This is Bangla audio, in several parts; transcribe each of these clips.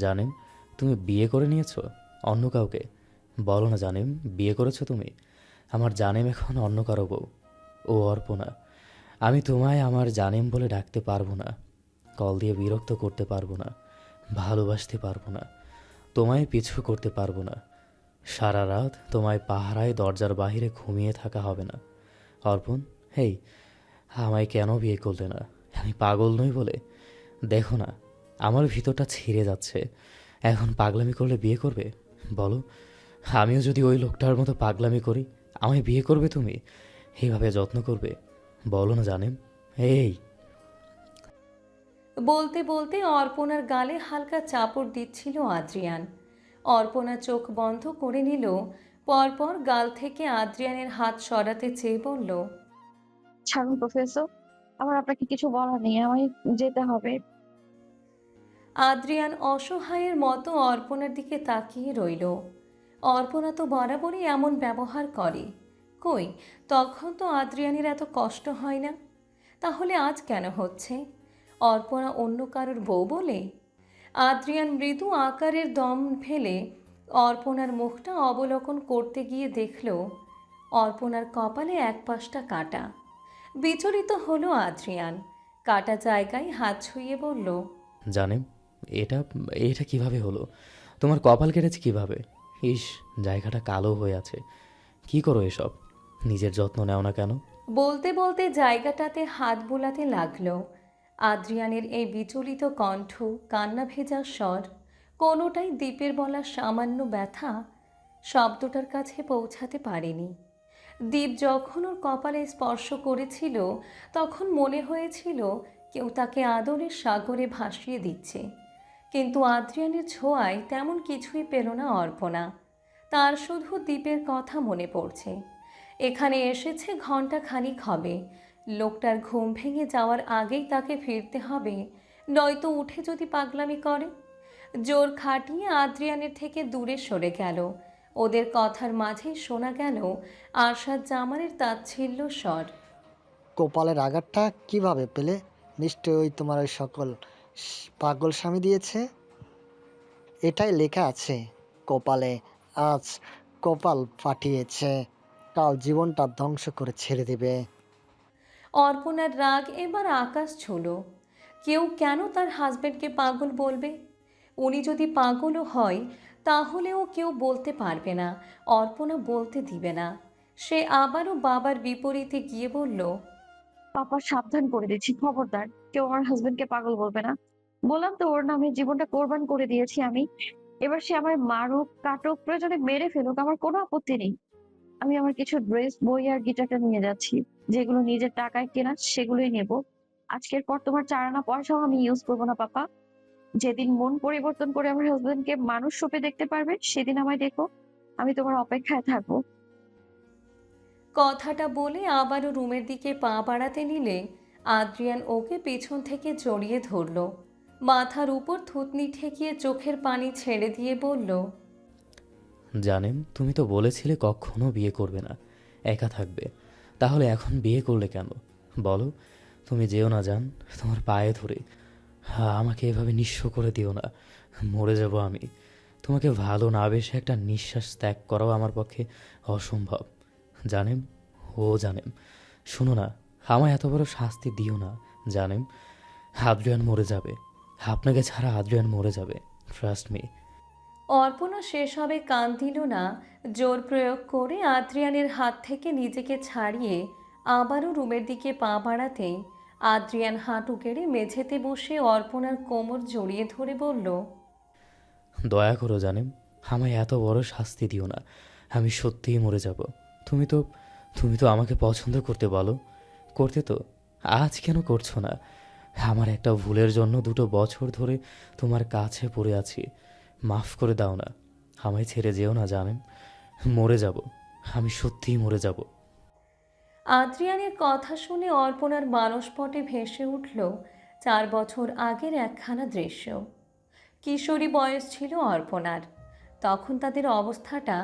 জানেন, তুমি বিয়ে করে নিয়েছো অন্য কাউকে? বলো না জানেম, বিয়ে করেছো তুমি? আমার জানেম এখন অন্য কারো বউ। ও অর্পণা। আমি তোমায় আমার জানেম বলে ডাকতে পারবো না, কল দিয়ে বিরক্ত করতে পারবো না, ভালোবাসতে পারবো না, তোমায় পিছু করতে পারবো না। সারা রাত তোমায় পাহারায় দরজার বাহিরে ঘুমিয়ে থাকা হবে না। অর্পণ, হেই, আমায় কেন বিয়ে করলে না? আমি পাগল নই বলে? দেখো না, আমার ভিতরটা ছিঁড়ে যাচ্ছে। এখন পাগলামি করলে বিয়ে করবে? বলো, আমিও যদি ওই লোকটার মতো পাগলামি করি, আমায় বিয়ে করবে তুমি? এইভাবে যত্ন করবে? বলো না জানেম। এই, বলতে বলতে অর্পণার গালে হালকা চাপড় দিচ্ছিল আদ্রিয়ান। অর্পণা চোখ বন্ধ করে নিল, পরপর গাল থেকে আদ্রিয়ানের হাত সরাতে চেয়ে বলল, ছাড়ুন প্রফেসর, আমার আপনাকে কিছু বলার নেই, আমায় যেতে হবে। আদ্রিয়ান অসহায়ের মতো অর্পণার দিকে তাকিয়ে রইল। অর্পণা তো বরাবরই এমন ব্যবহার করে। কই, তখন তো আদ্রিয়ানের এত কষ্ট হয় না। তাহলে আজ কেন হচ্ছে? অর্পণা অন্য কারোর বউ বলে? আদ্রিয়ান মৃদু আকারের দম ফেলে অর্পণার মুখটা অবলোকন করতে গিয়ে দেখল অর্পণার কপালে এক পাশটা কাটা। বিচলিত হলো আদ্রিয়ান। কাটা জায়গায় হাত ছুঁয়ে বলল, জানেম, এটা এটা কিভাবে হলো? তোমার কপাল কেটেছে কিভাবে? ইস, জায়গাটা কালো হয়ে আছে। কি করো এসব? নিজের যত্ন নেও না কেন? বলতে বলতে জায়গাটাতে হাত বোলাতে লাগলো। আদ্রিয়ানের এই বিচলিত কণ্ঠ, কান্না ভেজা স্বর, কোনোটাই দ্বীপের বলা সামান্য ব্যথা শব্দটার কাছে পৌঁছাতে পারেনি। দ্বীপ যখন ওর কপালে স্পর্শ করেছিল, তখন মনে হয়েছিল কেউ তাকে আদরের সাগরে ভাসিয়ে দিচ্ছে। কিন্তু আদ্রিয়ানের ছোঁয়ায় তেমন কিছুই পেল না অর্পণা। তার শুধু দ্বীপের কথা মনে পড়ছে। এখানে এসেছে ঘন্টা খানিক হবে। লোকটার ঘুম ভেঙে যাওয়ার আগেই তাকে ফিরতে হবে, নয়তো উঠে যদি পাগলামি করে। জোর খাটিয়ে আদ্রিয়ানের থেকে দূরে সরে গেল। ওদের কথার মাঝেই শোনা গেল আরশাদ জামানের তাচ্ছিল্য স্বর। কপালের আঘাতটা কিভাবে পেলে? নিশ্চয়ই তোমার ওই সকল পাগল স্বামী দিয়েছে। এটাই লেখা আছে কপালে। আজ কপাল পাঠিয়েছে, কাল জীবনটা ধ্বংস করে ছেড়ে দিবে। অর্পণার রাগ এবার আকাশ ছুঁলো। কেউ কেন তার হাজবেন্ডকে পাগল বলবে? উনি যদি পাগলও হয়, তাহলেও কেউ বলতে পারবে না, অর্পণা বলতে দিবে না। সে আবারও বাবার বিপরীতে গিয়ে বলল, পাপা, সাবধান করে দিচ্ছি, খবরদার কেউ আমার হাজবেন্ডকে পাগল বলবে না। বললাম তো, ওর নামে জীবনটা কোরবান করে দিয়েছি আমি। এবার সে আমায় মারুক, কাটুক, প্রয়োজনে মেরে ফেলুক, আমার কোনো আপত্তি নেই। আমি আমার কিছু ড্রেস, বই আর গিটারটা নিয়ে যাচ্ছি। যেগুলো নিজের টাকায় কেনা সেগুলোই নেব। আজকের পর তোমার 4 আনা পয়সাও আমি ইউজ করবো না পাপা। যেদিন মন পরিবর্তন করে আমার হাজবেন্ডকে মানুষ রূপে দেখতে পারবে, সেদিন আমায় দেখো। আমি তোমার অপেক্ষায় থাকবো। কথাটা বলে আবারও রুমের দিকে পা বাড়াতে নিলে আদ্রিয়ান ওকে পেছন থেকে জড়িয়ে ধরল। মাথার উপর থুতনি ঠেকিয়ে চোখের পানি ছেড়ে দিয়ে বলল, জানেম, তুমি তো বলেছিলে কখনো বিয়ে করবে না, একা থাকবে। তাহলে এখন বিয়ে করলে কেন? বলো। তুমি যেও না জান, তোমার পায়ে ধরে। হ্যাঁ, আমাকে এভাবে নিঃস্ব করে দিও না, মরে যাব আমি। তোমাকে ভালো না বেসে একটা নিঃশ্বাস ত্যাগ করাও আমার পক্ষে অসম্ভব। জানেম, ও জানেম, শুনো না, আমায় এত বড় শাস্তি দিও না। জানেম, আদ্রিয়ান মরে যাবে। আপনাকে ছাড়া আদ্রিয়ান মরে যাবে, ট্রাস্ট মি। অর্পণা সেসবে কান দিল না। জোর প্রয়োগ করে আদ্রিয়ানের হাত থেকে নিজেকে ছাড়িয়ে আবারও রুমের দিকে পা বাড়াতেই আদ্রিয়ান হাঁটু গেড়ে মেঝেতে বসে অর্পণার কোমর জড়িয়ে ধরে বলল, দয়া করো জানেম, আমায় এত বড় শাস্তি দিও না। আমি সত্যিই মরে যাব। তুমি তো তুমি তো আমাকে পছন্দ করতে বলো, করতে তো। আজ কেন করছো না? আমার একটা ভুলের জন্য 2 বছর ধরে তোমার কাছে পড়ে আছি। মাফ করে দাও না, আমায় ছেড়ে যেও না জানেম। মরে যাব, আমি সত্যিই মরে যাব। আদ্রিয়ানের কথা শুনে অর্পণার মানসপটে ভেসে উঠল 4 বছর আগের একখানা দৃশ্য। কিশোরী বয়স ছিল অর্পণার। তখন তাদের অবস্থাটা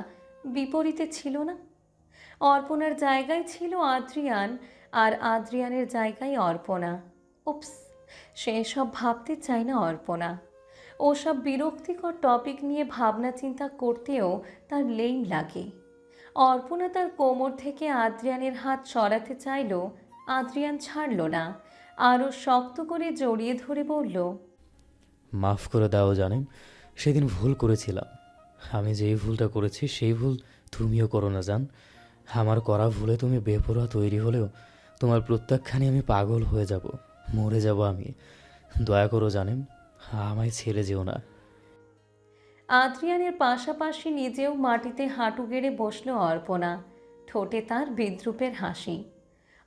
বিপরীতে ছিল না? অর্পণার জায়গায় ছিল আদ্রিয়ান, আর আদ্রিয়ানের জায়গায় অর্পণা। উপস, সে সব ভাবতে চায় না অর্পণা। ওসব বিরক্তিকর টপিক নিয়ে ভাবনা চিন্তা করতেও তার লেম লাগে। অর্পণা তার কোমর থেকে আদ্রিয়ানের হাত সরাতে চাইল, আদ্রিয়ান ছাড়ল না, আরও শক্ত করে জড়িয়ে ধরে বলল, মাফ করে দাও জানেম, সেদিন ভুল করেছিলাম। আমি যেই ভুলটা করেছি সেই ভুল তুমিও করো না জান। আমার করা ভুলে তুমি বেপরোয়া তৈরি হলেও তোমার প্রত্যাখ্যানে আমি পাগল হয়ে যাব, মরে যাব আমি। দয়া করো জানেম, আমায় ছেড়ে যেও না। আদ্রিয়ানের পাশাপাশি নিজেও মাটিতে হাঁটু গেড়ে বসল অর্পণা, ঠোঁটে তার বিদ্রূপের হাসি।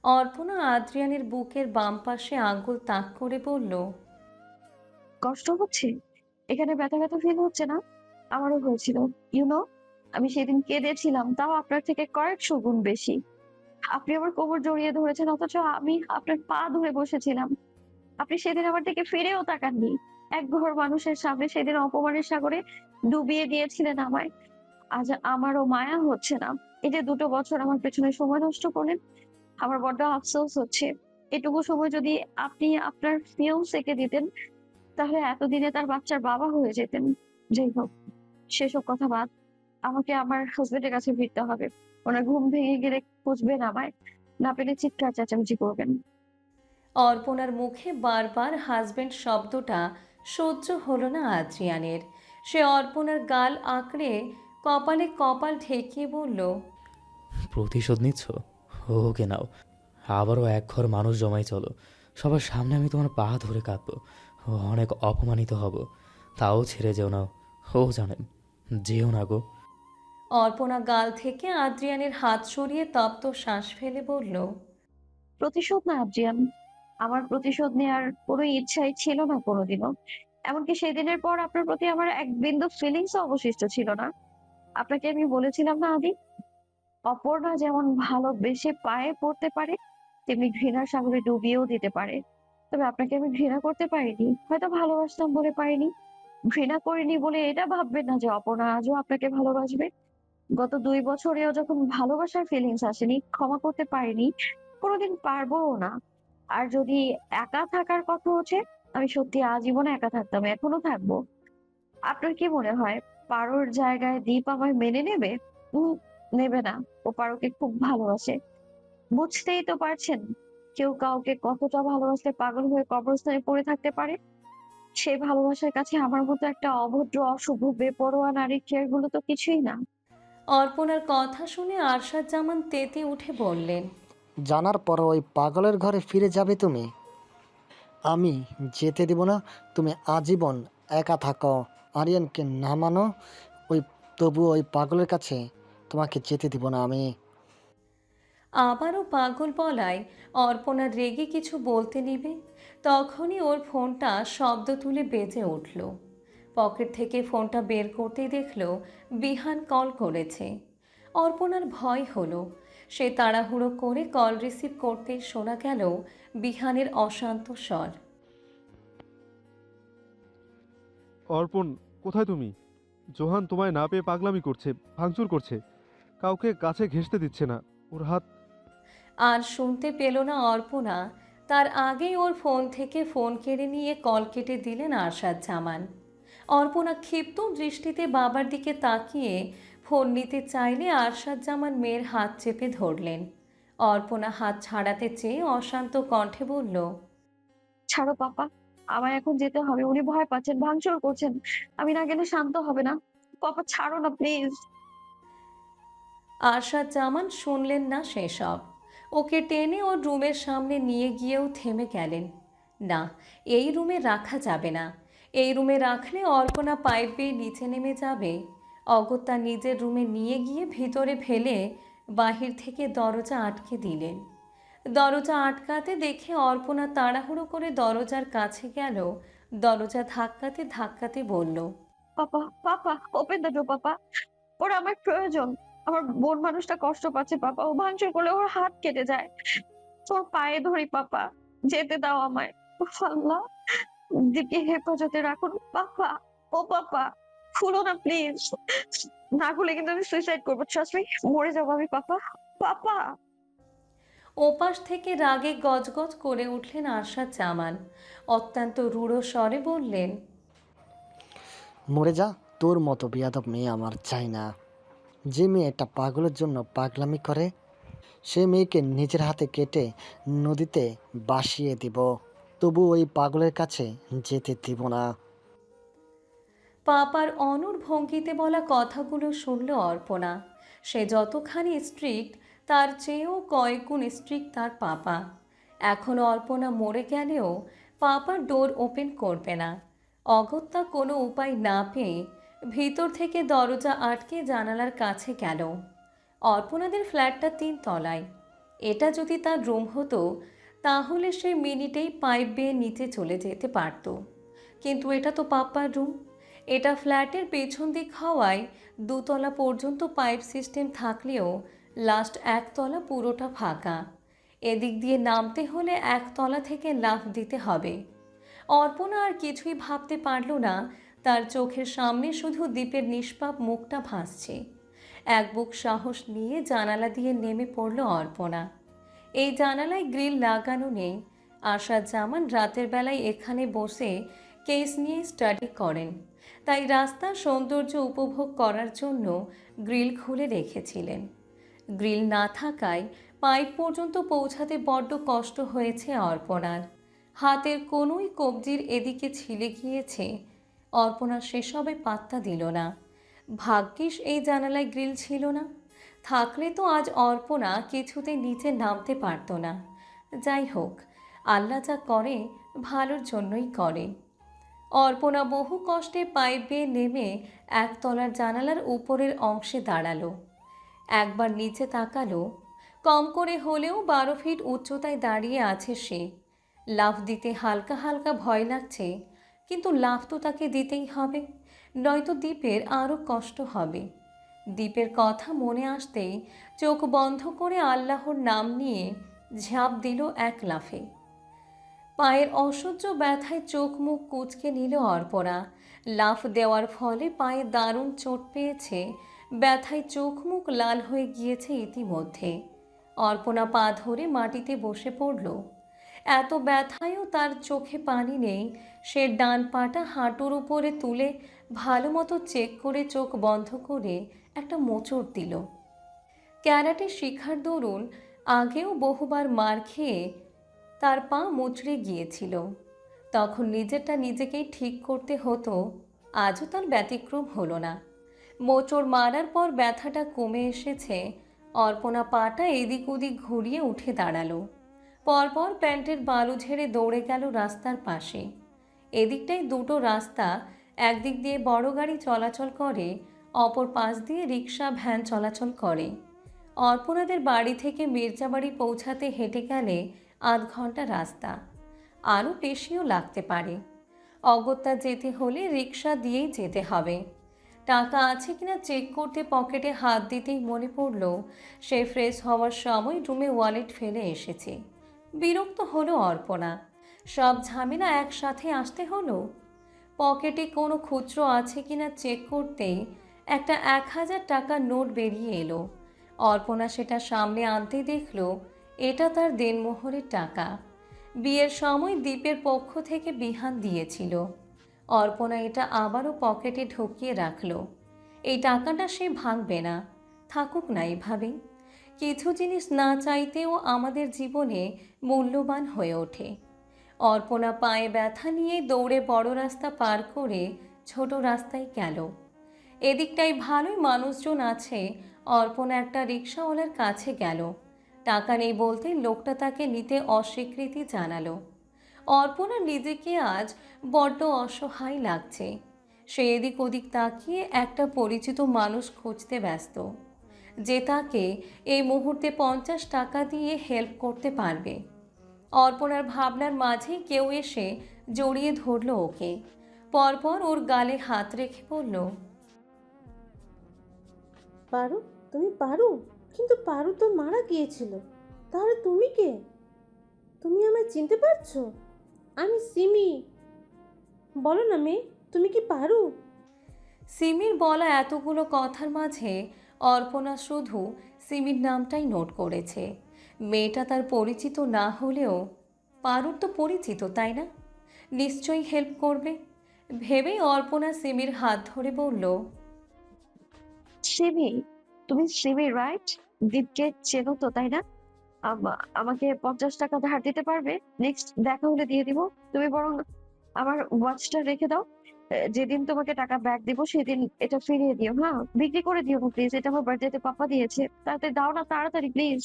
অর্পণা আদ্রিয়ানের বুকের বাম পাশে আঙুল তাক করে বলল, কষ্ট হচ্ছে? এখানে ব্যথা ব্যথা ফিল হচ্ছে না? আমারও হয়েছিল। আমি সেদিন কেঁদেছিলাম, তাও আপনার থেকে কয়েকশো গুণ বেশি। আপনি আমার কোমর জড়িয়ে ধরেছেন, অথচ আমি আপনার পা ধরে বসেছিলাম। আপনি সেদিন আমার দিকে ফিরেও তাকাননি। এক ঘর মানুষের সামনে সেদিন অপমানের সাগরে ডুবিয়ে দিয়েছিলেন আমায়। আজ আমারও মায়া হচ্ছে না। এই যে 2 বছর আমার পেছনে সময় নষ্ট করলেন, আমার বড্ড আফসোস হচ্ছে। এটুকু সময় যদি আপনি আপনার ফিয়ন্সেকে দিতেন, তাহলে এতদিনে তার বাচ্চার বাবা হয়ে যেতেন। যাই হোক, সেসব কথা বাদ। আমাকে আমার হাজবেন্ডের কাছে ফিরতে হবে। ওনার ঘুম ভেঙে গেলে খুঁজবেন আমায়, না পেলে চিৎকার চেঁচামেচি করবেন। অর্পণার মুখে বারবার হাজবেন্ড শব্দটা সহ্য হলো না আদ্রিয়ানের। সে অর্পণার গাল আঁকড়ে কপালে কপাল ঠেকিয়ে বলল, প্রতিশোধ নিচ্ছ? ওকে নাও, আবারও এক ঘর মানুষ জমাই চলো। সবার সামনে আমি তোমার পা ধরে কাঁদবো, অনেক অপমানিত হব। তাও ছেড়ে যেও না। ও জানেন, যেও না গো। অর্পণা গাল থেকে আদ্রিয়ানের হাত সরিয়ে তপ্ত শ্বাস ফেলে বলল, প্রতিশোধ না আদ্রিয়ান, আমার প্রতিশোধ নেওয়ার কোনো ইচ্ছাই ছিল না কোনোদিনও। এমনকি সেদিনের পর আপনার প্রতি আমার এক বিন্দু ফিলিংস অবশিষ্ট ছিল না। আপনাকে আমি বলেছিলাম না আদি, অপর্ণা যেমন ভালোবেসে পায়ে পড়তে পারে, তেমনি ঘৃণার সাগরে ডুবিয়েও দিতে পারে। তবে আপনাকে আমি ঘৃণা করতে পারিনি, হয়তো ভালোবাসতাম বলে পারিনি। ঘৃণা করিনি বলে এটা ভাববেন না যে অপর্ণা আজও আপনাকে ভালোবাসবে। গত 2 বছরেও যখন ভালোবাসার ফিলিংস আসেনি, ক্ষমা করতে পারিনি, কোনোদিন পারবোও না। আর যদি একা থাকার কথা হচ্ছে, আমি সত্যি আজীবন একা থাকতাম, এখনো থাকবো। আপনার কি মনে হয় পারোর জায়গায় দীপ আমায় মেনে নেবে? নেবে না। ও পারোকে খুব ভালোবাসে। বুঝতেই তো পারছেন, কেউ কাউকে কতটা ভালোবাসলে পাগল হয়ে কবরস্থানে পড়ে থাকতে পারে। সেই ভালোবাসার কাছে আমার মতো একটা অভদ্র, অশুভ, বেপরোয়া নারীর কেয়ার গুলো তো কিছুই না। অর্পণার কথা শুনে আরশাদ জামান তেতে উঠে বললেন, জানার পর ওই পাগলের ঘরে ফিরে যাবে তুমি? আমি যেতে দিব না। তুমি আজীবন একা থাকো, আরিয়ানকে না মানো, ওই তবু ওই পাগলের কাছে তোমাকে যেতে দিব না আমি। আবারও পাগল বলায় অর্পণা রেগে কিছু বলতে নিবে, তখনই ওর ফোনটা শব্দ তুলে বেজে উঠল। পকেট থেকে ফোনটা বের করতেই দেখল বিহান কল করেছে। অর্পণার ভয় হলো। সে তাড়াহুড়ো করে কল রিসিভ করতেই শোনা গেল বিহানের অশান্ত স্বর। অর্পণ, কোথায় তুমি? জোহান তোমায় না পেয়ে পাগলামি করছে, ভাঙচুর করছে, কাউকে কাছে ঘেঁষতে দিচ্ছে না। ওর হাত। আর শুনতে পেল না অর্পণা, তার আগেই ওর ফোন থেকে ফোন কেড়ে নিয়ে কল কেটে দিলেন আরশাদ জামান। অর্পণা ক্ষিপ্ত দৃষ্টিতে বাবার দিকে তাকিয়ে ফোন নিতে চাইলে আরশাদ জামান মেয়ের হাত চেপে ধরলেন। অর্পণা হাত ছাড়াতে চেয়ে অশান্ত কণ্ঠে বলল, ছাড়ো পাপা, আমার এখন যেতে হবে। উনি ভয় পাচ্ছেন, ভাঙচুর করছেন। আমি না গেলে শান্ত হবে না। পাপা ছাড়ো না প্লিজ। আরশাদ জামান শুনলেন না সেসব। ওকে টেনে ওর রুমের সামনে নিয়ে গিয়েও থেমে গেলেন। না, এই রুমে রাখা যাবে না। এই রুমে রাখলে অর্পণা পাইপ বেয়ে নিচে নেমে যাবে। অগত্যা নিজের রুমে নিয়ে গিয়ে ভিতরে ফেলে বাহির থেকে দরজা আটকে দিলেন। দরজা আটকাতে দেখে অর্পণা তাড়াহুড়ো করে দরজার কাছে গেল। দরজা ধাক্কাতে ধাক্কাতে বলল, পাপা, পাপা, ওপেন দ্য ডোর পাপা। ওরা আমার প্রয়োজন। আমার বোন মানুষটা কষ্ট পাচ্ছে পাপা। ও ভাঙচুর করলে ওর হাত কেটে যায়। তোর পায়ে ধরি পাপা, যেতে দাও আমায়। উফ আল্লাহ, দিকে হেফাজতে রাখুন পাপা। ও পাপা, খুলো না প্লিজ। না খুলে কিন্তু আমি সুইসাইড করবো, ট্রাস্ট মি। মরে যাবো আমি পাপা। পাপা। ওপাশ থেকে রাগে গজগজ করে উঠলেন আরশাদ জামান। অত্যন্ত রূঢ় স্বরে বললেন, মরে যা, তোর মতো বেয়াদব মেয়ে আমার চাই না। যে মেয়ে একটা পাগলের জন্য পাগলামি করে, সে মেয়েকে নিজের হাতে কেটে নদীতে ভাসিয়ে দিব, তবু ওই পাগলের কাছে যেতে দিব না। পাপার অনড় ভঙ্গিতে বলা কথাগুলো শুনল অর্পণা। সে যতখানি স্ট্রিক্ট তার চেয়েও কয়েক গুণ স্ট্রিক্ট তার পাপা। এখন অর্পণা মরে গেলেও পাপা ডোর ওপেন করবে না। অগত্যা কোনো উপায় না পেয়ে ভিতর থেকে দরজা আটকে জানালার কাছে গেল। অর্পণাদের ফ্ল্যাটটা 3 তলায়। এটা যদি তার রুম হতো তাহলে সে মিনিটেই পাইপ বেয়ে নিচে চলে যেতে পারত, কিন্তু এটা তো পাপ্পার রুম। এটা ফ্ল্যাটের পেছন দিক হওয়ায় 2 তলা পর্যন্ত পাইপ সিস্টেম থাকলেও লাস্ট 1 তলা পুরোটা ফাঁকা। এদিক দিয়ে নামতে হলে 1 তলা থেকে লাফ দিতে হবে। অর্পণা আর কিছুই ভাবতে পারল না। তার চোখের সামনে শুধু দ্বীপের নিষ্পাপ মুখটা ভাসছে। এক বুক সাহস নিয়ে জানালা দিয়ে নেমে পড়ল অর্পণা। এই জানালায় গ্রিল লাগানো নেই। আশাদ জামান রাতের বেলায় এখানে বসে কেস নিয়ে স্টাডি করেন, তাই রাস্তার সৌন্দর্য উপভোগ করার জন্য গ্রিল খুলে রেখেছিলেন। গ্রিল না থাকায় পাইপ পর্যন্ত পৌঁছাতে বড্ড কষ্ট হয়েছে অর্পণার। হাতের কোনোই কবজির এদিকে ছিলে গিয়েছে। অর্পণা সেসবে পাত্তা দিল না। ভাগ্যিস এই জানালায় গ্রিল ছিল না, থাকলে তো আজ অর্পণা কিছুতে নিচে নামতে পারত না। যাই হোক, আল্লাহ যা করে ভালোর জন্যই করে। অর্পণা বহু কষ্টে পাইপ বেয়ে নেমে 1 তলার জানালার উপরের অংশে দাঁড়ালো। একবার নিচে তাকালো। কম করে হলেও 12 ফিট উচ্চতায় দাঁড়িয়ে আছে সে। লাফ দিতে হালকা হালকা ভয় লাগছে, কিন্তু লাফ তো তাকে দিতেই হবে, নয়তো দ্বীপের আরও কষ্ট হবে। দ্বীপের কথা মনে আসতেই চোখ বন্ধ করে আল্লাহর নাম নিয়ে ঝাঁপ দিল এক লাফে। পায়ের অসহ্য ব্যথায় চোখ মুখ কুঁচকে নিল অর্পণা। লাফ দেওয়ার ফলে পায়ে দারুণ চোট পেয়েছে, ব্যথায় চোখ মুখ লাল হয়ে গিয়েছে ইতিমধ্যে। অর্পণা পা ধরে মাটিতে বসে পড়ল। এত ব্যথায়ও তার চোখে পানি নেই। সে ডান পাটা হাঁটুর উপরে তুলে ভালো মতো চেক করে চোখ বন্ধ করে একটা মোচড় দিল। ক্যারাটে শিখার দরুন আগেও বহুবার মার খেয়ে তার পা মুচড়ে গিয়েছিল, তখন নিজেরটা নিজেকেই ঠিক করতে হতো। আজও তার ব্যতিক্রম হলো না। মোচড় মারার পর ব্যথাটা কমে এসেছে। অর্পণা পাটা এদিক ওদিক ঘুরিয়ে উঠে দাঁড়ালো। পরপর প্যান্টের বালু ঝেড়ে দৌড়ে গেল রাস্তার পাশে। এদিকটায় 2টো রাস্তা, একদিক দিয়ে বড় গাড়ি চলাচল করে, অপর পাশ দিয়ে রিক্সা ভ্যান চলাচল করে। অর্পণাদের বাড়ি থেকে মির্জাবাড়ি পৌঁছাতে হেঁটে গেলে 8 ঘন্টা রাস্তা, আরও বেশিও লাগতে পারে। অগত্যা যেতে হলে রিক্সা দিয়েই যেতে হবে। টাকা আছে কিনা চেক করতে পকেটে হাত দিতেই মনে পড়ল সে ফ্রেশ হওয়ার সময় রুমে ওয়ালেট ফেলে এসেছে। বিরক্ত হলো অর্পণা। সব ঝামেলা একসাথে আসতে হলো। পকেটে কোনো খুচরো আছে কিনা চেক করতেই একটা 1000 টাকার নোট বেরিয়ে এলো। অর্পণা সেটা সামনে আনতে দেখল এটা তার দেনমোহরের টাকা। বিয়ের সময় দ্বীপের পক্ষ থেকে বিহান দিয়েছিল। অর্পণা এটা আবারও পকেটে ঢুকিয়ে রাখল। এই টাকাটা সে ভাঙবে না, থাকুক না এভাবেই। কিছু জিনিস না চাইতেও আমাদের জীবনে মূল্যবান হয়ে ওঠে। অর্পণা পায়ে ব্যথা নিয়ে দৌড়ে বড় রাস্তা পার করে ছোট রাস্তায় গেল। এদিকটায় ভালোই মানুষজন আছে। অর্পণা একটা রিক্সাওয়ালার কাছে গেল। টাকা নেই বলতে লোকটা তাকে নিতে অস্বীকৃতি জানালো। অর্পণা নিজেকে আজ বড্ড অসহায় লাগছে। সে এদিক ওদিক তাকিয়ে একটা পরিচিত মানুষ খুঁজতে ব্যস্ত, যে তাকে এই মুহূর্তে 50 টাকা দিয়ে হেল্প করতে পারবে। অর্পণার ভাবনার মাঝেই কেউ এসে জড়িয়ে ধরল ওকে। পরপর ওর গালে হাত রেখে বলল, পারু, তুমি পারু? কিন্তু পারু তো মারা গিয়েছিল। তাহলে তুমি কে? তুমি আমায় চিনতে পারছো? আমি সিমি। বলো না মেয়ে, তুমি কি পারু? সিমির বলা এতগুলো কথার মাঝে অর্পণা শুধু সিমির নামটাই নোট করেছে। মেয়েটা তার পরিচিত না হলেও পারুর তো পরিচিত, তাই না? নিশ্চয়ই হেল্প করবে। ভেবেই অর্পণা সিমির হাত ধরে বলল, সিমি, তুমি সিমি রাইট? দীপকে চেনো তো, তাই না? আমাকে 50 টাকা ধার দিতে পারবে? নেক্সট দেখা হলে দিয়ে দিব। তুমি বরং আমার ওয়াচটা রেখে দাও। যেদিন তোমাকে টাকা ব্যাক দিব সেদিন এটা ফিরিয়ে দিও। হ্যাঁ, বিক্রি করে দিও না প্লিজ। এটা আমার বার্থডেতে পাপা দিয়েছে। তাড়াতাড়ি দাও না, তাড়াতাড়ি প্লিজ।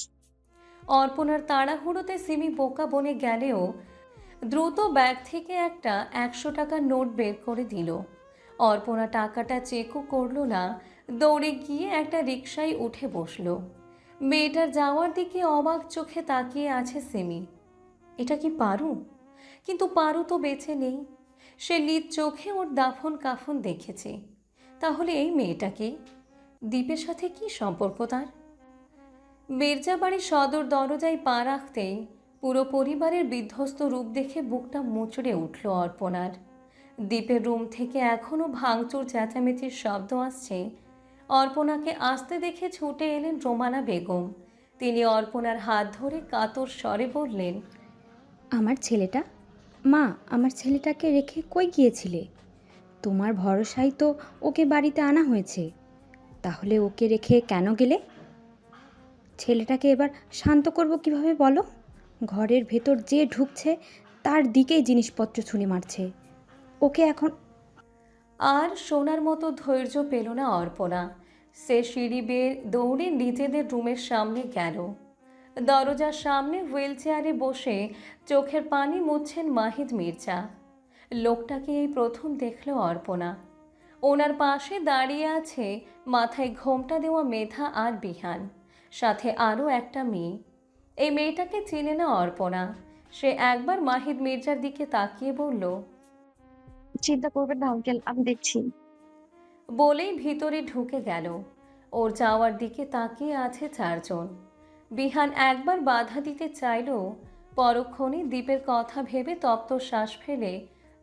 অর্পণার তাড়াহুড়োতে সিমি বোকা বনে গেলেও দ্রুত ব্যাগ থেকে একটা 100 টাকার নোট বের করে দিল। অর্পণা টাকাটা চেকও করলো না, দৌড়ে গিয়ে একটা রিকশায় উঠে বসলো। মেয়েটার যাওয়ার দিকে অবাক চোখে তাকিয়ে আছে সিমি। এটা কি পারু? কিন্তু পারু তো বেঁচে নেই। সে নিজ চোখে ওর দাফন কাফন দেখেছে। তাহলে এই মেয়েটাকে, দ্বীপের সাথে কি সম্পর্ক তার? মির্জাবাড়ির সদর দরজায় পা রাখতেই পুরো পরিবারের বিধ্বস্ত রূপ দেখে বুকটা মুচড়ে উঠল অর্পণার। দ্বীপের রুম থেকে এখনও ভাঙচুর চেঁচামেচির শব্দ আসছে। অর্পণাকে আসতে দেখে ছুটে এলেন রোমানা বেগম। তিনি অর্পণার হাত ধরে কাতর স্বরে বললেন, আমার ছেলেটা, মা, আমার ছেলেটাকে রেখে কই গিয়েছিলে? তোমার ভরসায় তো ওকে বাড়িতে আনা হয়েছে, তাহলে ওকে রেখে কেন গেলে? ছেলেটাকে এবার শান্ত করব কিভাবে বলো? ঘরের ভেতর যে ঢুকছে তার দিকেই জিনিসপত্র ছুঁড়ে মারছে। ওকে এখন আর শোনার মতো ধৈর্য পেল না অর্পণা। সে সিঁড়ি বেয়ে দৌড়ে নিজেদের রুমের সামনে গেল। দরজার সামনে হুইল চেয়ারে বসে চোখের পানি মুছছেন মাহিদ মির্জা। লোকটাকে এই প্রথম দেখল অর্পণা। ওনার পাশে দাঁড়িয়ে আছে মাথায় ঘোমটা দেওয়া মেধা আর বিহান, সাথে আরও একটা মেয়ে। এই মেয়েটাকে চেনে না অর্পণা। সে একবার মাহিদ মির্জার দিকে তাকিয়ে বলল, চিন্তা করবেন না আঙ্কেল, আমি দেখছি। বলেই ভিতরে ঢুকে গেল। ওর যাওয়ার দিকে তাকিয়ে আছে চারজন। বিহান একবার বাধা দিতে চাইলেও পরক্ষণে দ্বীপের কথা ভেবে তপ্ত শ্বাস ফেলে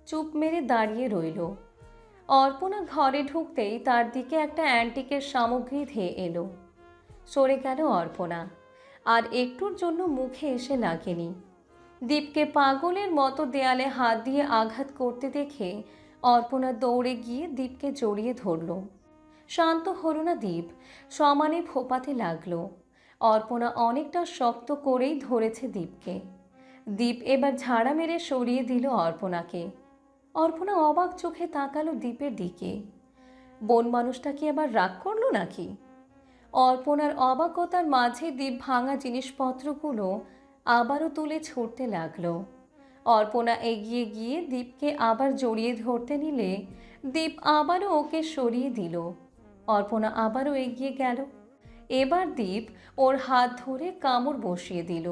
চুপ মেরে দাঁড়িয়ে রইল। অর্পণা ঘরে ঢুকতেই তার দিকে একটা অ্যান্টিকের সামগ্রী ধেয়ে এলো। সরে গেল অর্পণা। আর একটুর জন্য মুখে এসে লাগেনি। দীপকে পাগলের মতো দেয়ালে হাত দিয়ে আঘাত করতে দেখে অর্পণা দৌড়ে গিয়ে দীপকে জড়িয়ে ধরল। শান্ত হলো না দীপ, সমানে ফোপাতে লাগলো। অর্পণা অনেকটা শক্ত করেই ধরেছে দীপকে। দীপ এবার ঝাড়া মেরে সরিয়ে দিল অর্পণাকে। অর্পণা অবাক চোখে তাকালো দীপের দিকে। বন মানুষটা কি আবার রাগ করলো নাকি? অর্পণার অবাকতার মাঝে দীপ ভাঙা জিনিসপত্রগুলো আবারও তুলে ছুটতে লাগলো। অর্পণা এগিয়ে গিয়ে দীপকে আবার জড়িয়ে ধরতে নিলে দীপ আবারও ওকে সরিয়ে দিল। অর্পণা আবারও এগিয়ে গেল। এবার দীপ ওর হাত ধরে কামড় বসিয়ে দিল।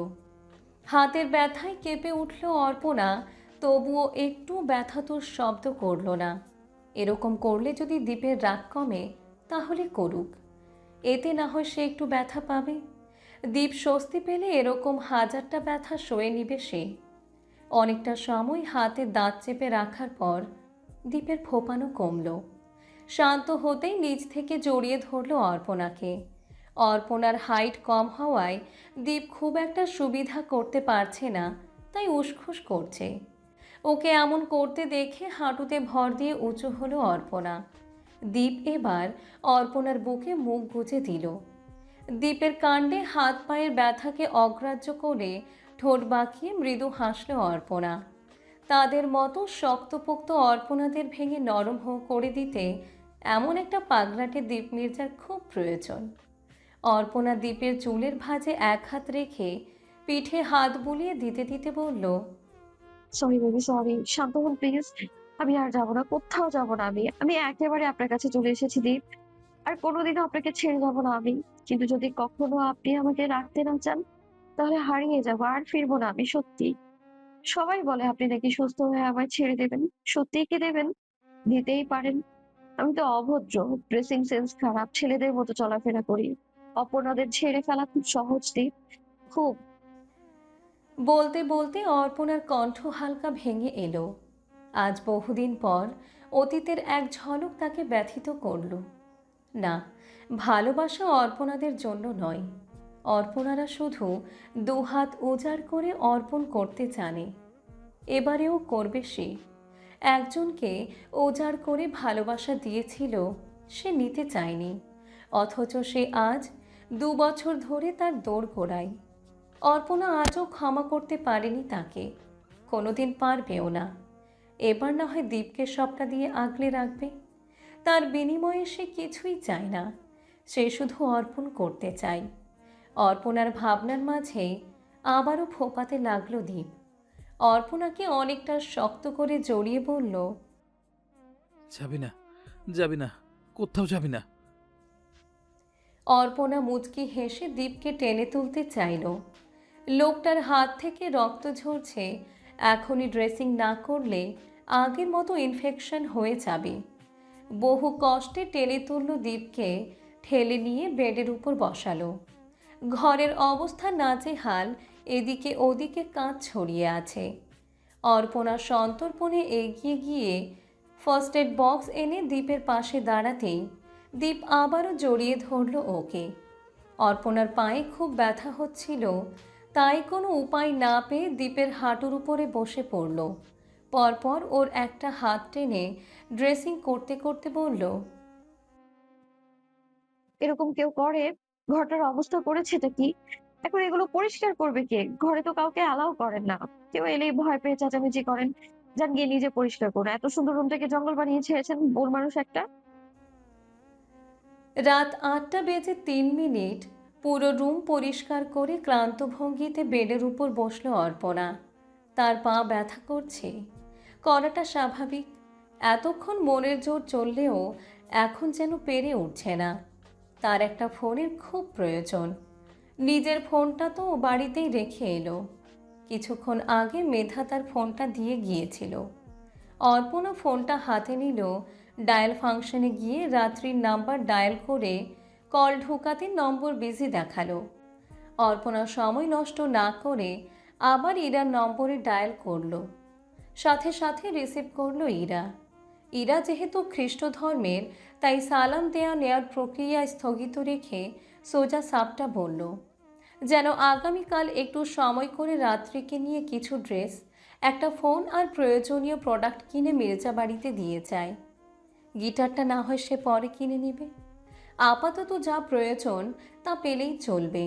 হাতের ব্যথায় কেঁপে উঠল অর্পণা, তবুও একটু ব্যথাতুর শব্দ করল না। এরকম করলে যদি দীপের রাগ কমে তাহলে করুক, এতে না হয় সে একটু ব্যথা পাবে। দীপ স্বস্তি পেলে এরকম হাজারটা ব্যথা সয়ে নিবে সে। অনেকটা সময় হাতে দাঁত চেপে রাখার পর দীপের ফোপানো কমল। শান্ত হতেই নিজ থেকে জড়িয়ে ধরল অর্পণাকে। অর্পণার হাইট কম হওয়ায় দীপ খুব একটা সুবিধা করতে পারছে না, তাই উসখুস করছে। ওকে এমন করতে দেখে হাঁটুতে ভর দিয়ে উঁচু হলো অর্পণা। দীপ এবার অর্পণার বুকে মুখ গুজে দিল। দীপের কাণ্ডে হাত পায়ের ব্যথাকে অগ্রাহ্য করে ঠোঁট বাঁকিয়ে মৃদু হাসল অর্পণা। তাদের মতো শক্তপোক্ত অর্পণাদের ভেঙে নরম করে দিতে এমন একটা পাগলাটে দীপ মির্জার খুব প্রয়োজন। অর্পণা দীপের চুলের ভাঁজে এক হাত রেখে পিঠে হাত বুলিয়ে দিতে দিতে বলল, সরি বেবি, সরি। শান্ত হন প্লিজ। আমি আর যাবো না, কোথাও যাবো না। আমি একেবারে আপনার কাছে চলে এসেছি দীপ। আর কোনোদিনও আপনাকে ছেড়ে যাবো না আমি। কিন্তু যদি কখনো আপনি আমাকে রাখতে না চান তাহলে হারিয়ে যাবো, আর ফিরবো না আমি, সত্যি। সবাই বলে আপনি নাকি সুস্থ হয়ে আমায় ছেড়ে দেবেন। সত্যিই কি দেবেন? দিতেই পারেন। আমি তো অভদ্র, ড্রেসিং সেন্স খারাপ, ছেলেদের মতো চলাফেরা করি। অপর্ণাদের ছেড়ে ফেলা খুব সহজ দীপ, খুব। বলতে বলতে অর্পণার কণ্ঠ হালকা ভেঙে এলো। আজ বহুদিন পর অতীতের এক ঝলক তাকে ব্যথিত করল। না, ভালোবাসা অর্পণাদের জন্য নয়। অর্পণারা শুধু দুহাত উজাড় করে অর্পণ করতে জানে। এবারেও করবে সে। একজনকে উজাড় করে ভালোবাসা দিয়েছিল, সে নিতে চায়নি, অথচ সে আজ 2 বছর ধরে তার দোরগোড়ায়। অর্পণা আজও ক্ষমা করতে পারেনি তাকে, কোনোদিন পারবেও না। এবার না হয় দীপকে সবটা দিয়ে আগলে রাখবে। তার বিনিময়ে সে কিছুই চায় না, সে শুধু অর্পণ করতে চায়। অর্পণার ভাবনার মাঝে আবারও ফোপাতে লাগলো দীপ। অর্পণাকে অনেকটা শক্ত করে জড়িয়ে বলল, যাবি না, যাবি না, কোথাও যাবি না। অর্পণা মুচকি হেসে দীপকে টেনে তুলতে চাইল। লোকটার হাত থেকে রক্ত ঝরছে, এখনই ড্রেসিং না করলে আগের মতো ইনফেকশন হয়ে যাবে। বহু কষ্টে টেনে তুলল দীপকে, ঠেলে নিয়ে বেডের উপর বসালো। ঘরের অবস্থা নাজেহাল, এদিকে ওদিকে কাঁচ ছড়িয়ে আছে। অর্পণা সন্তর্পণে এগিয়ে গিয়ে ফার্স্ট এড বক্স এনে দীপের পাশে দাঁড়াতেই দীপ আবারও জড়িয়ে ধরল ওকে। অর্পণার পায়ে খুব ব্যথা হচ্ছিল, তাই কোনো উপায় না পেয়ে দীপের হাঁটুর উপরে বসে পড়ল। পরপর ওর একটা হাত টেনে ড্রেসিং করতে করতে বলল, এরকম কেউ করে? ঘরটার অবস্থা করেছেটা কি? এখন এগুলো পরিষ্কার করবে কে? ঘরে তো কাউকে অ্যালাউ করেন না। কেউ এলেই ভয় পেয়ে চেঁচামেচি করেন। যান গিয়ে নিজে পরিষ্কার করুন। এত সুন্দর রুমটাকে জঙ্গল বানিয়ে ছেড়েছেন, বোর মানুষ একটা। রাত 8টা বেজে 3 মিনিট। পুরো রুম পরিষ্কার করে ক্লান্ত ভঙ্গিতে বেডের উপর বসলো অর্পণা। তার পা ব্যথা করছে, করাটা স্বাভাবিক। এতক্ষণ মনের জোর চললেও এখন যেন পেরে উঠছে না। তার একটা ফোনের খুব প্রয়োজন। নিজের ফোনটা তো বাড়িতেই রেখে এলো। কিছুক্ষণ আগে মেধা তার ফোনটা দিয়ে গিয়েছিল। অর্পণা ফোনটা হাতে নিল, ডায়াল ফাংশনে গিয়ে রাত্রির নাম্বার ডায়াল করে কল ঢোকাতে নম্বর বিজি দেখালো। অর্পণা সময় নষ্ট না করে আবার ইরার নম্বরে ডায়াল করলো। সাথে সাথে রিসিভ করলো ইরা। ইরা যেহেতু খ্রিস্ট ধর্মের, তাই সালাম দেয়া নেয়ার প্রক্রিয়া স্থগিত রেখে সোজা সাপটা বলল, যেন আগামীকাল একটু সময় করে রাত্রিকে নিয়ে কিছু ড্রেস, একটা ফোন আর প্রয়োজনীয় প্রোডাক্ট কিনে মির্জা বাড়িতে দিয়ে যায়। গিটারটা না হয় সে পরে কিনে নেবে, আপাতত যা প্রয়োজন তা পেলেই চলবে।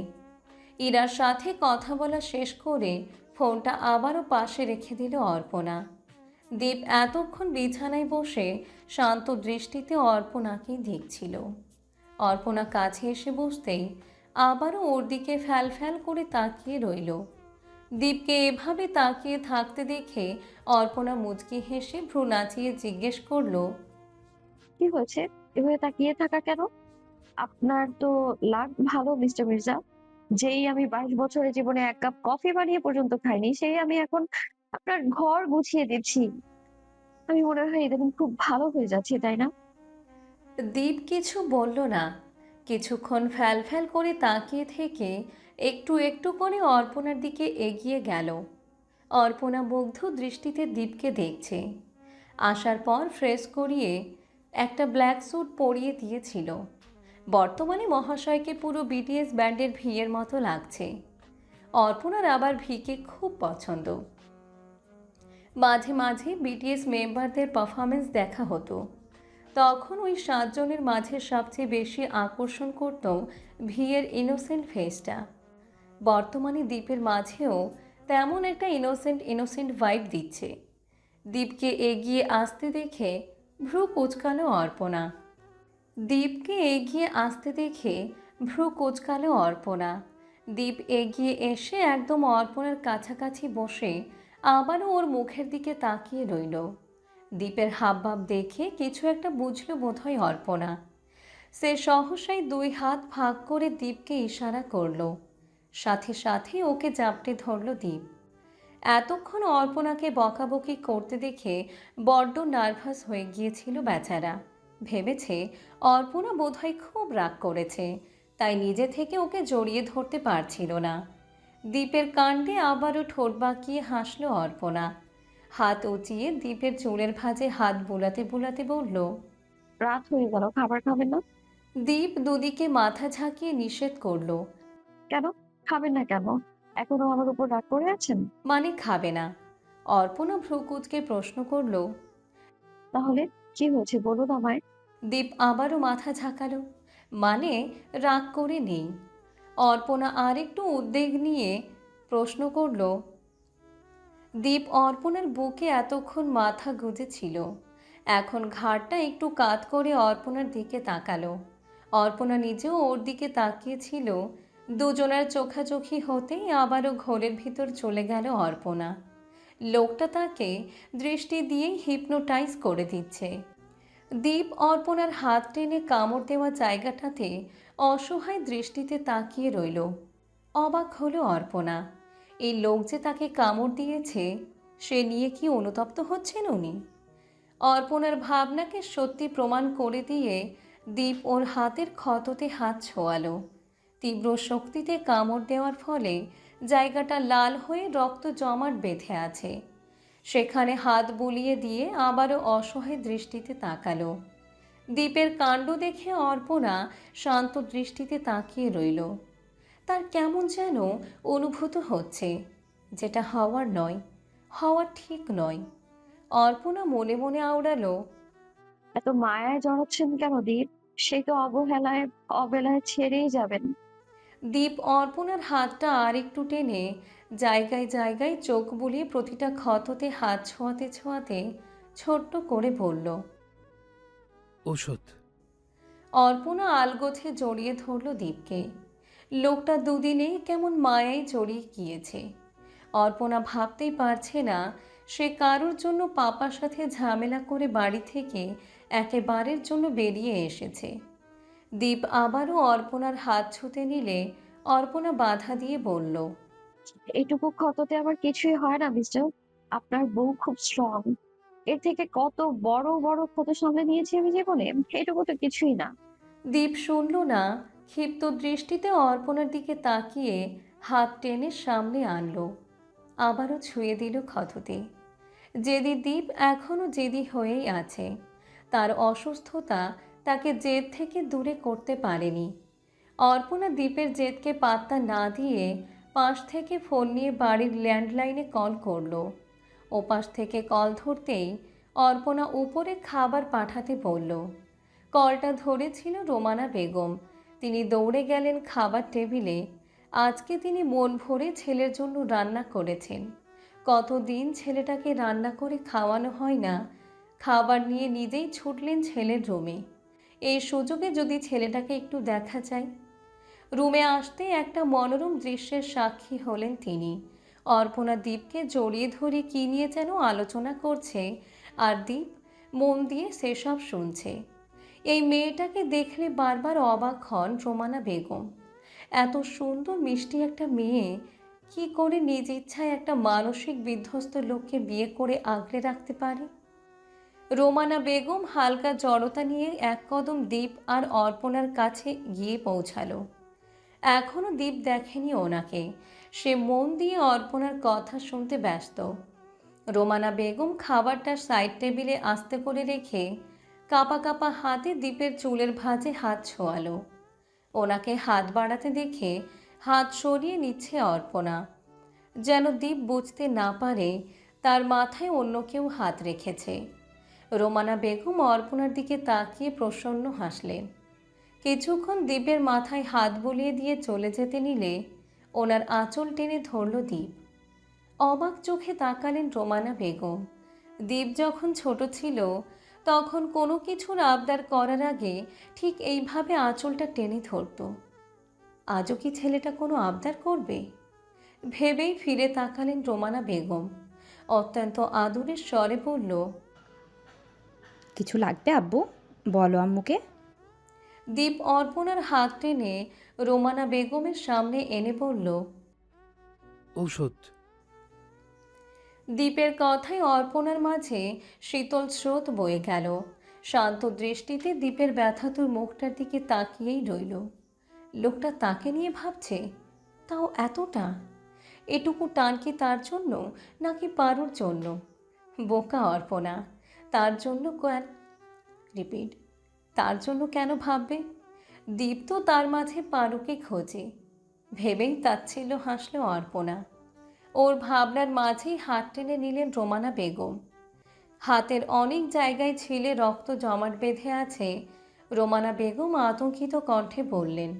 ইরার সাথে কথা বলা শেষ করে ফোনটা আবারও পাশে রেখে দিল অর্পণা। দীপ এতক্ষণ বিছানায় বসে শান্ত দৃষ্টিতে অর্পণাকেই দেখছিল। অর্পণা কাছে এসে বসতেই আবারও ওর দিকে ফ্যাল ফ্যাল করে তাকিয়ে রইল। দীপকে এভাবে তাকিয়ে থাকতে দেখে অর্পণা মুচকি হেসে ভ্রু নাচিয়ে জিজ্ঞেস করলো, কি হয়েছে? এভাবে তাকিয়ে থাকা কেন? আপনার তো লাক ভালো মিস্টার মির্জা। যেই আমি 22 বছরের জীবনে 1 কাপ কফি বানিয়ে পর্যন্ত খাইনি, সেই আমি এখন আপনার ঘর গুছিয়ে দিচ্ছি। আমি মনে হয় ইদানিং খুব ভালো হয়ে যাচ্ছি, তাই না? দীপ কিছু বলল না। কিছুক্ষণ ফ্যাল ফ্যাল করে তাকিয়ে থেকে একটু একটু করে অর্পণার দিকে এগিয়ে গেল। অর্পণা মুগ্ধ দৃষ্টিতে দীপকে দেখছে। আসার পর ফ্রেশ করিয়ে একটা ব্ল্যাক স্যুট পরিয়ে দিয়েছিল। বর্তমানে মহাশয়কে পুরো বিটিএস ব্যান্ডের ভিয়ের মতো লাগছে। অর্পণার আবার ভিকে খুব পছন্দ। মাঝে মাঝে বিটিএস মেম্বারদের পারফরমেন্স দেখা হতো, তখন ওই 7 জনের মাঝে সবচেয়ে বেশি আকর্ষণ করত ভিয়ের ইনোসেন্ট ফেসটা। বর্তমানে দ্বীপের মাঝেও তেমন একটা ইনোসেন্ট ভাইব দিচ্ছে। দীপকে এগিয়ে আসতে দেখে ভ্রু কুঁচকালো অর্পণা। দীপকে এগিয়ে আসতে দেখে ভ্রু কুঁচকালো অর্পণা। দীপ এগিয়ে এসে একদম অর্পণার কাছাকাছি বসে আবারও ওর মুখের দিকে তাকিয়ে রইল। দীপের হাবভাব দেখে কিছু একটা বুঝল বোধহয় অর্পণা। সে সহসাই 2 হাত ভাগ করে দীপকে ইশারা করল। সাথে সাথে ওকে জাপটে ধরল দীপ। এতক্ষণ অর্পণাকে বকাবকি করতে দেখে বড্ড নার্ভাস হয়ে গিয়েছিল বেচারা। ভেবেছে অর্পণা বোধহয় খুব রাগ করেছে, তাই নিজে থেকে ওকে জড়িয়ে ধরতে পারছিল না। দীপের কাণ্ডে আবারও ঠোঁট বাঁকিয়ে হাসল অর্পণা। হাত উঁচিয়ে দীপের চুলের ভাঁজে হাত বুলাতে বুলাতে বলল, রাত হয়ে গেল, খাবার খাবেন না? দীপ দুদিকে মাথা ঝাঁকিয়ে নিষেধ করল। কেন খাবেন না কেন? এখনো আমার উপর রাগ করে আছেন? মানে খাবে না? অর্পণা ভ্রু কুঁচকে প্রশ্ন করল। তাহলে কি হয়েছে বলুন আমায়। দীপ আবারও মাথা ঝাঁকালো, মানে রাগ করে নেই। অর্পণা আরেকটু উদ্বেগ নিয়ে প্রশ্ন করল। দীপ অর্পণার বুকে এতক্ষণ মাথা গুঁজেছিল, এখন ঘাড়টা একটু কাত করে অর্পণার দিকে তাকালো। অর্পণা নিজেও ওর দিকে তাকিয়েছিল। দুজনের চোখাচোখি হতেই আবারও ঘোরের ভিতর চলে গেল অর্পণা। লোকটা তাকে দৃষ্টি দিয়েই হিপনোটাইজ করে দিচ্ছে। দীপ অর্পণার হাত টেনে কামড় দেওয়া জায়গাটাতে অসহায় দৃষ্টিতে তাকিয়ে রইল। অবাক হলো অর্পণা। এই লোক যে তাকে কামড় দিয়েছে সে নিয়ে কি অনুতপ্ত হচ্ছেন উনি? অর্পণার ভাবনাকে সত্যি প্রমাণ করে দিয়ে দীপ ওর হাতের ক্ষততে হাত ছোঁয়ালো। তীব্র শক্তিতে কামড় দেওয়ার ফলে জায়গাটা লাল হয়ে রক্ত জমাট বেঁধে আছে। সেখানে হাত বুলিয়ে দিয়ে আবারও অসহায় দৃষ্টিতে তাকালো। দীপের কাণ্ড দেখে অর্পণা শান্ত দৃষ্টিতে তাকিয়ে রইল। তার কেমন যেন অনুভূত হচ্ছে, যেটা হওয়ার নয়, হওয়া ঠিক নয়। অর্পণা মনে মনে আওড়ালো, এত মায়ায় জড়াচ্ছেন কেন দীপ? সে তো অবহেলায় ছেড়েই যাবেন। দীপ অর্পণার হাতটা আর একটু টেনে জায়গায় জায়গায় চোখ বুলিয়ে প্রতিটা ক্ষততে হাত ছোঁয়াতে ছোঁয়াতে ছোট্ট করে বলল। ঔষধ। অর্পণা আলগোছে জড়িয়ে ধরল দীপকে। লোকটা দুদিনেই কেমন মায়ায় জড়িয়ে গিয়েছে। অর্পণা ভাবতেই পারছে না সে কারোর জন্য পাপার সাথে ঝামেলা করে বাড়ি থেকে একেবারের জন্য বেরিয়ে এসেছে। দীপ আবারও অর্পণার হাত ছুঁতে নিলে অর্পণা বাধা দিয়ে বলল, এটুকু ক্ষততে আমার কিছুই হয় না মিস্টার। আপনার বউ খুব স্ট্রং। এর থেকে কত বড় বড় ক্ষত সামলে নিয়েছি আমি জীবনে, এটুকু তো কিছুই না। দীপ শুনল না। ক্ষিপ্ত দৃষ্টিতে অর্পণার দিকে তাকিয়ে হাত টেনে সামনে আনলো। আবারও ছুঁয়ে দিল ক্ষততে। জেদি দীপ এখনও জেদি হয়েই আছে। তার অসুস্থতা তাকে জেদ থেকে দূরে করতে পারেনি। অর্পণা দীপের জেদকে পাত্তা না দিয়ে পাশ থেকে ফোন নিয়ে বাড়ির ল্যান্ডলাইনে কল করলো। ওপাশ থেকে কল ধরতেই অর্পণা উপরে খাবার পাঠাতে বলল। কলটা ধরেছিল রোমানা বেগম। তিনি দৌড়ে গেলেন খাবার টেবিলে। আজকে তিনি মন ভরে ছেলের জন্য রান্না করেছেন। কতদিন ছেলেটাকে রান্না করে খাওয়ানো হয় না। খাবার নিয়ে নিজেই ছুটলেন ছেলের রুমে। এই সুযোগে যদি ছেলেটাকে একটু দেখা যায়। রুমে আসতেই একটা মনোরম দৃশ্যের সাক্ষী হলেন তিনি। অর্পণা দীপকে জড়িয়ে ধরে কী নিয়ে যেন আলোচনা করছে, আর দীপ মন দিয়ে সেসব শুনছে। এই মেয়েটাকে দেখলে বারবার অবাক হন রোমানা বেগম। এত সুন্দর মিষ্টি একটা মেয়ে কি করে নিজ ইচ্ছায় একটা মানসিক বিধ্বস্ত লোককে বিয়ে করে আগলে রাখতে পারে? রোমানা বেগম হালকা জড়তা নিয়ে এক কদম দীপ আর অর্পণার কাছে গিয়ে পৌঁছালো। এখনও দীপ দেখেনি ওনাকে। সে মন দিয়ে অর্পণার কথা শুনতে ব্যস্ত। রোমানা বেগম খাবারটা সাইড টেবিলে আস্তে করে রেখে কাঁপা কাঁপা হাতে দীপের চুলের ভাঁজে হাত ছোঁয়ালো। ওনাকে হাত বাড়াতে দেখে হাত সরিয়ে নিচ্ছে অর্পণা, যেন দীপ বুঝতে না পারে তার মাথায় অন্য কেউ হাত রেখেছে। রোমানা বেগম অর্পণার দিকে তাকিয়ে প্রসন্ন হাসলেন। কিছুক্ষণ দীপের মাথায় হাত বুলিয়ে দিয়ে চলে যেতে নিলে ওনার আঁচল টেনে ধরল দীপ। অবাক চোখে তাকালেন রোমানা বেগম। দীপ যখন ছোট ছিল তখন কোনো কিছুর আবদার করার আগে ঠিক এইভাবে আঁচলটা টেনে ধরত। আজও কি ছেলেটা কোনো আবদার করবে? ভেবেই ফিরে তাকালেন রোমানা বেগম। অত্যন্ত আদুরের স্বরে বলল, কিছু লাগবে আব্বু? বলো আম্মুকে। দীপ অর্পণার হাত টেনে রোমানা বেগমের সামনে এনে বলল, ঔষধ। দীপের কথায় অর্পণার মাঝে শীতল স্রোত বয়ে গেল। শান্ত দৃষ্টিতে দীপের ব্যথাতুর মুখটার দিকে তাকিয়েই রইল। লোকটা তাকে নিয়ে ভাবছে, তাও এতটা। এটুকু টান কি তার জন্য নাকি পারুর জন্য? বোকা অর্পণা। তার জন্য রিপিট, তার জন্য কেন ভাববে? দীপ তো তার মাঝে পারুকে খোঁজে। ভেবেই তাচ্ছিল্য হাসল অর্পণা। ওর ভাবনার মাঝেই হাত টেনে নিলেন রোমানা বেগম। হাতের অনেক জায়গায় ছিলে রক্ত জমাট বেঁধে আছে। রোমানা বেগম আতঙ্কিত কণ্ঠে বললেন,